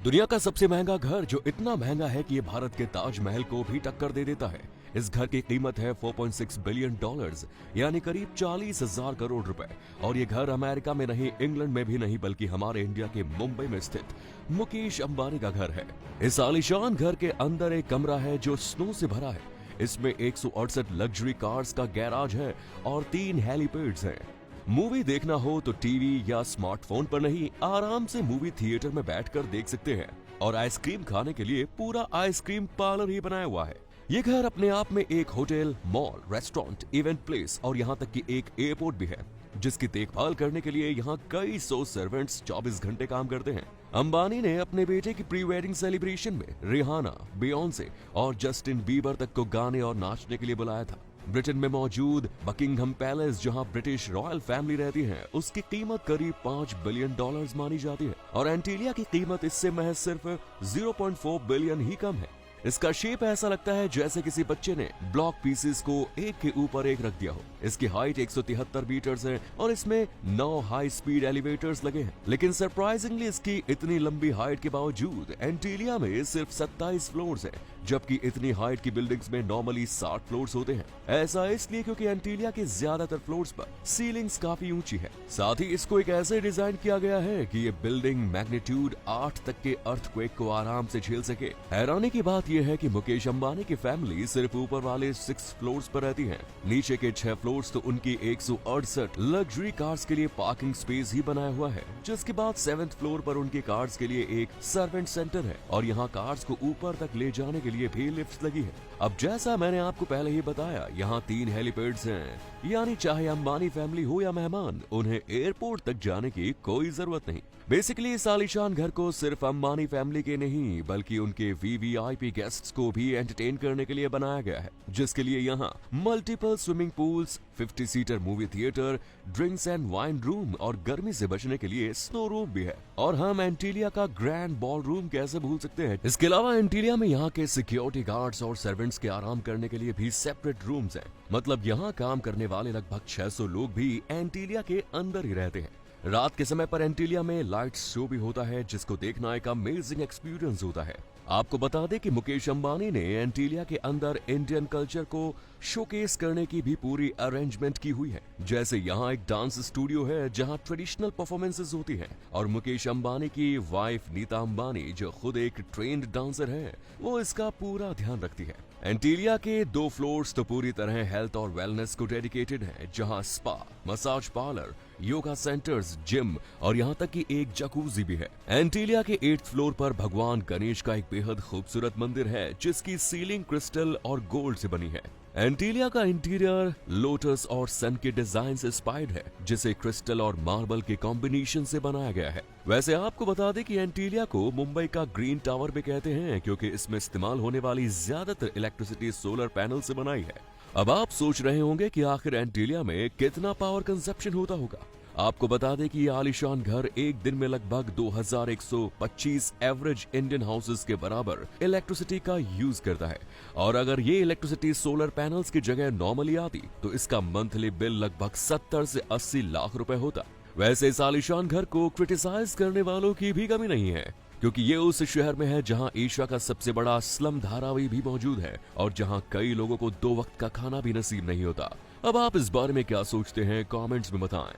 दुनिया का सबसे महंगा घर जो इतना महंगा है कि ये भारत के ताजमहल को भी टक्कर दे देता है। इस घर की कीमत है 4.6 बिलियन डॉलर्स यानी करीब 40,000 करोड़ रुपए। और ये घर अमेरिका में नहीं, इंग्लैंड में भी नहीं, बल्कि हमारे इंडिया के मुंबई में स्थित मुकेश अंबानी का घर है। इस आलीशान घर के अंदर एक कमरा है जो स्नो से भरा है। इसमें 168 लग्जरी कार्स का गैराज है और 3 हेलीपैड्स हैं। मूवी देखना हो तो टीवी या स्मार्टफोन पर नहीं, आराम से मूवी थिएटर में बैठकर देख सकते हैं। और आइसक्रीम खाने के लिए पूरा आइसक्रीम पार्लर ही बनाया हुआ है। ये घर अपने आप में एक hotel, mall, restaurant, event place और यहाँ तक कि एक एयरपोर्ट भी है, जिसकी देखभाल करने के लिए यहाँ कई 100 सर्वेंट्स 24 घंटे काम करते हैं। अंबानी ने अपने बेटे की प्री वेडिंग सेलिब्रेशन में रिहाना, बियोंसे और जस्टिन बीबर तक को गाने और नाचने के लिए बुलाया था। ब्रिटेन में मौजूद बकिंघम पैलेस, जहां ब्रिटिश रॉयल फैमिली रहती है, उसकी कीमत करीब 5 बिलियन डॉलर्स मानी जाती है और एंटीलिया की कीमत इससे महज सिर्फ 0.4 बिलियन ही कम है। इसका शेप ऐसा लगता है जैसे किसी बच्चे ने ब्लॉक पीसेस को एक के ऊपर एक रख दिया हो। इसकी हाइट 173 मीटर्स है और इसमें 9 हाई स्पीड एलिवेटर्स लगे हैं। लेकिन सरप्राइजिंगली इसकी इतनी लंबी हाइट के बावजूद एंटीलिया में सिर्फ 27 फ्लोर्स हैं, जबकि इतनी हाइट की बिल्डिंग्स में नॉर्मली 60 फ्लोर्स होते हैं। ऐसा इसलिए क्योंकि एंटीलिया के ज्यादातर फ्लोर्स पर सीलिंग्स काफी ऊंची है। साथ ही इसको एक ऐसे डिजाइन किया गया है कि ये बिल्डिंग मैग्नीट्यूड 8 तक के अर्थक्वेक को आराम से झेल सके। हैरानी की बात यह है कि मुकेश अंबानी की फैमिली सिर्फ ऊपर वाले 6 फ्लोर्स पर रहती है। नीचे के 6 फ्लोर्स तो उनकी 168 लग्जरी कार्स के लिए पार्किंग स्पेस ही बनाया हुआ है। जिसके बाद 7th फ्लोर पर उनके कार्स के लिए एक सर्वेंट सेंटर है और यहाँ कार्स को ऊपर तक ले जाने के लिए भी लिफ्ट लगी है। अब जैसा मैंने आपको पहले ही बताया, यहाँ 3 हेलीपैड्स हैं, यानी चाहे अंबानी फैमिली हो या मेहमान, उन्हें एयरपोर्ट तक जाने की कोई जरूरत नहीं। बेसिकली इस आलीशान घर को सिर्फ अंबानी फैमिली के नहीं, बल्कि उनके वीवीआईपी गेस्ट्स को भी एंटरटेन करने के लिए बनाया गया है, जिसके लिए यहाँ multiple swimming pools, 50 seater movie theatre, drinks and wine room और गर्मी से बचने के लिए स्नो रूम भी है। और हम एंटीलिया का ग्रैंड बॉल रूम कैसे भूल सकते हैं। इसके अलावा एंटीलिया में यहाँ के सिक्योरिटी गार्ड्स और सर्वेंट्स के आराम करने के लिए भी सेपरेट रूम्स हैं। मतलब यहाँ काम करने वाले लगभग 600 लोग भी एंटीलिया के अंदर ही रहते हैं। रात के समय पर एंटीलिया में लाइट शो भी होता है, जिसको देखना एक अमेजिंग एक्सपीरियंस होता है। आपको बता दें कि मुकेश अंबानी ने एंटीलिया के अंदर इंडियन कल्चर को शोकेस करने की भी पूरी अरेंजमेंट की हुई है। जैसे यहाँ एक डांस स्टूडियो है जहाँ ट्रेडिशनल परफॉर्मेंसेस होती हैं और मुकेश अंबानी की वाइफ नीता अंबानी, जो खुद एक ट्रेन्ड डांसर है, वो इसका पूरा ध्यान रखती है। एंटीलिया के 2 फ्लोर्स तो पूरी तरह हेल्थ और वेलनेस को डेडिकेटेड हैं, जहां spa, massage parlour, yoga centres, gym और यहाँ तक कि एक जकूजी भी है। एंटीलिया के 8th फ्लोर पर भगवान गणेश का एक बेहद खूबसूरत मंदिर है, जिसकी सीलिंग क्रिस्टल और गोल्ड से बनी है। एंटीलिया का इंटीरियर लोटस और सन के डिजाइन से इंस्पायर्ड है, जिसे क्रिस्टल और मार्बल के कॉम्बिनेशन से बनाया गया है। वैसे आपको बता दें कि एंटीलिया को मुंबई का ग्रीन टावर भी कहते हैं, क्योंकि इसमें इस्तेमाल होने वाली ज्यादातर इलेक्ट्रिसिटी सोलर पैनल से बनाई है। अब आप सोच रहे होंगे कि आखिर एंटीलिया में कितना पावर कंजप्शन होता होगा। आपको बता दें कि ये आलीशान घर एक दिन में लगभग 2125 एवरेज इंडियन हाउसेस के बराबर इलेक्ट्रिसिटी का यूज करता है। और अगर ये इलेक्ट्रिसिटी सोलर पैनल्स की जगह नॉर्मली आती तो इसका मंथली बिल लगभग 70 से 80 लाख रुपए होता। वैसे इस आलीशान घर को क्रिटिसाइज करने वालों की भी कमी नहीं है, क्योंकि ये उस शहर में है जहां एशिया का सबसे बड़ा स्लम धारावी भी मौजूद है और जहां कई लोगों को 2 वक्त का खाना भी नसीब नहीं होता। अब आप इस बारे में क्या सोचते हैं, कमेंट्स में बताएं।